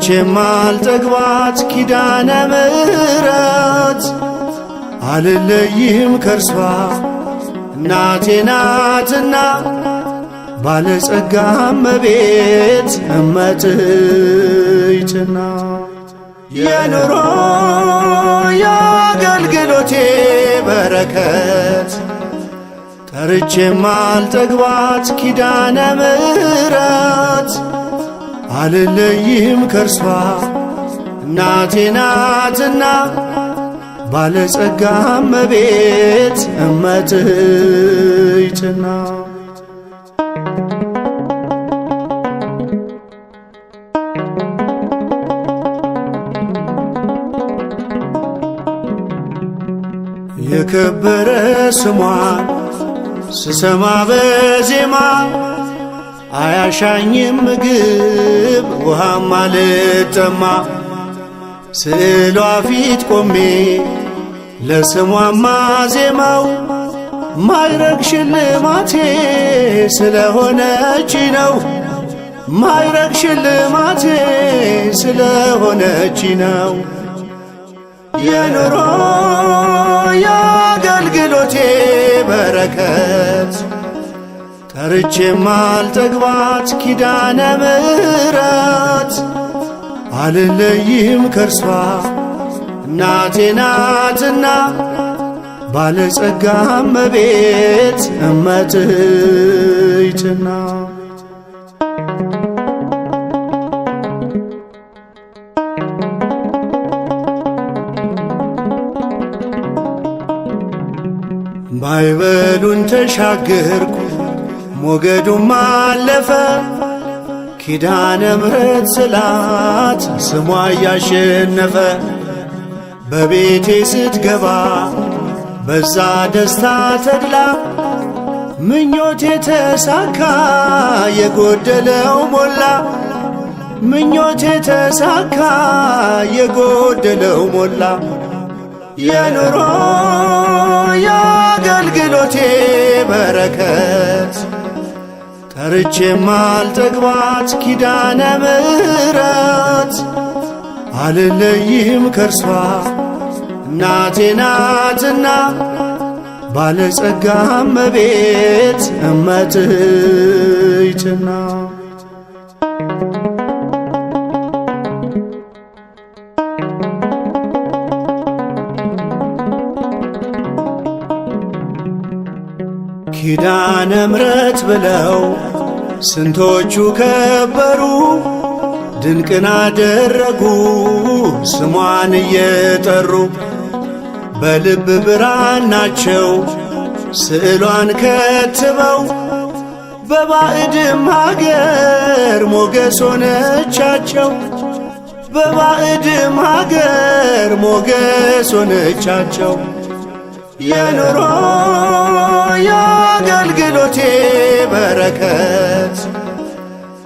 ጠርቼ ማልጠግባት ኪዳነ ምሕረት አልለይም ከርሷ እናቴ ናትና ባለጸጋ እመቤት እመትይትና የኑሮ የአገልግሎቴ በረከት ጠርቼ ማልጠግባት ኪዳነ ምሕረት አልለይም ከርሷ እናቴ ናትና ባለጸጋ እመቤት እመትይትና የከበረ ስሟን ስሰማ በዜማ አያሻኝም ምግብ ውሃም አልጠማ ስዕሏ ፊት ቆሜ ለስሟማ ዜማው ማይረግ ሽልማቴ ስለሆነች ነው ማይረግ ሽልማቴ ስለሆነች ነው የኑሮ የአገልግሎቴ በረከት ጠርቼ ማልጠግባት ኪዳነ ምሕረት አልለይም ከርሷ እናቴ ናትና ባለጸጋ እመቤት እመትይትና ማዕበሉን ተሻገርኩ ሞገዱም አለፈ ኪዳነ ምሕረት ስላት ስሟ እያሸነፈ በቤቴ ስትገባ በዛ ደስታ ተድላ ምኞቴ ተሳካ የጎደለው ሞላ ምኞቴ ተሳካ የጎደለው ሞላ የኑሮ የአገልግሎቴ በረከት ጠርቼ ማልጠግባት ኪዳነ ምሕረት አልለይም ከርሷ እናቴ ናትና ባለጸጋ እመቤት እመትይትና ኪዳነ ምሕረት ብለው ስንቶቹ ከበሩ ድንቅን አደረጉ ስሟን እየጠሩ በልብ ብራናቸው ስዕሏን ከትበው በባዕድም ሀገር ሞገስ ሆነቻቸው በባዕድም ሀገር ሞገስ ሆነቻቸው የኑሮ የአገልግሎቴ በረከት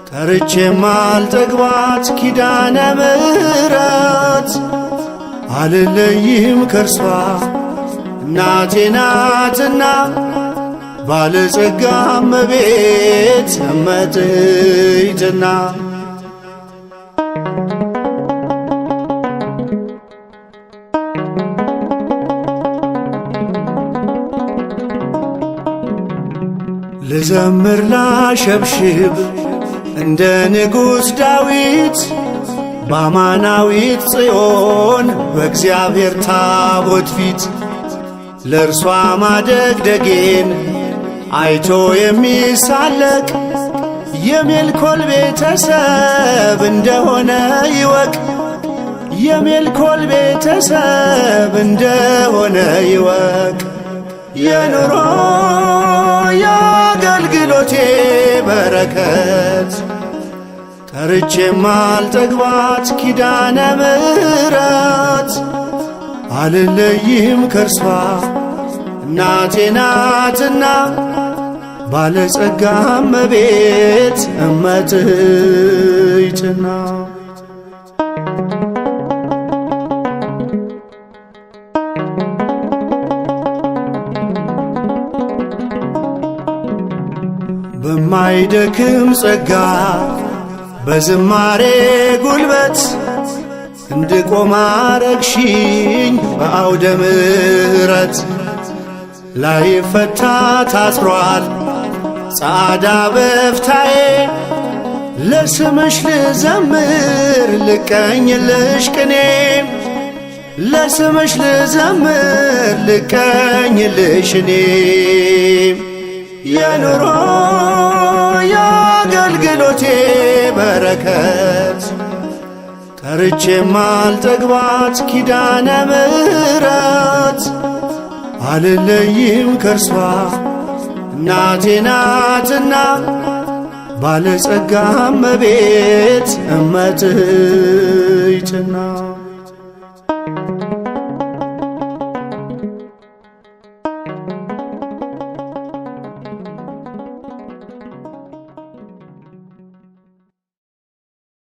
ጠርቼ ማልጠግባት ኪዳነ ምሕረት አልለይም ከርሷ እናቴ ናትና ባለጸጋ እመቤት እመትይትና ልዘምር ላሸብሽብ እንደ ንጉሥ ዳዊት በአማናዊት ጽዮን በእግዚአብሔር ታቦት ፊት ለእርሷ ማደግደጌን አይቶ የሚሳለቅ የሜልኮል ቤተሰብ እንደሆነ ይወቅ የሜልኮል ቤተሰብ እንደሆነ ይወቅ የኑሮ የአገልግሎቴ በረከት ጠርቼ ማልጠግባት ኪዳነ ምሕረት አልለይም ከርሷ እናቴ ናትና ባለጸጋ እመቤት እመትይትና በማይደክም ጸጋ በዝማሬ ጉልበት እንድቆም አረግሽኝ በአውደ ምሕረት ላይፈታ ታስሯል ጻዕዳ በፍታዬ ለስምሽ ልዘምር ልቀኝልሽ ቅኔ ለስምሽ ልዘምር ልቀኝልሽ እኔ የኑሮ የአገልግሎቴ በረከት ጠርቼ ማልጠግባት ኪዳነ ምሕረት አልለይም ከርሷ እናቴ ናትና ባለጸጋ እመቤት እመትሕትና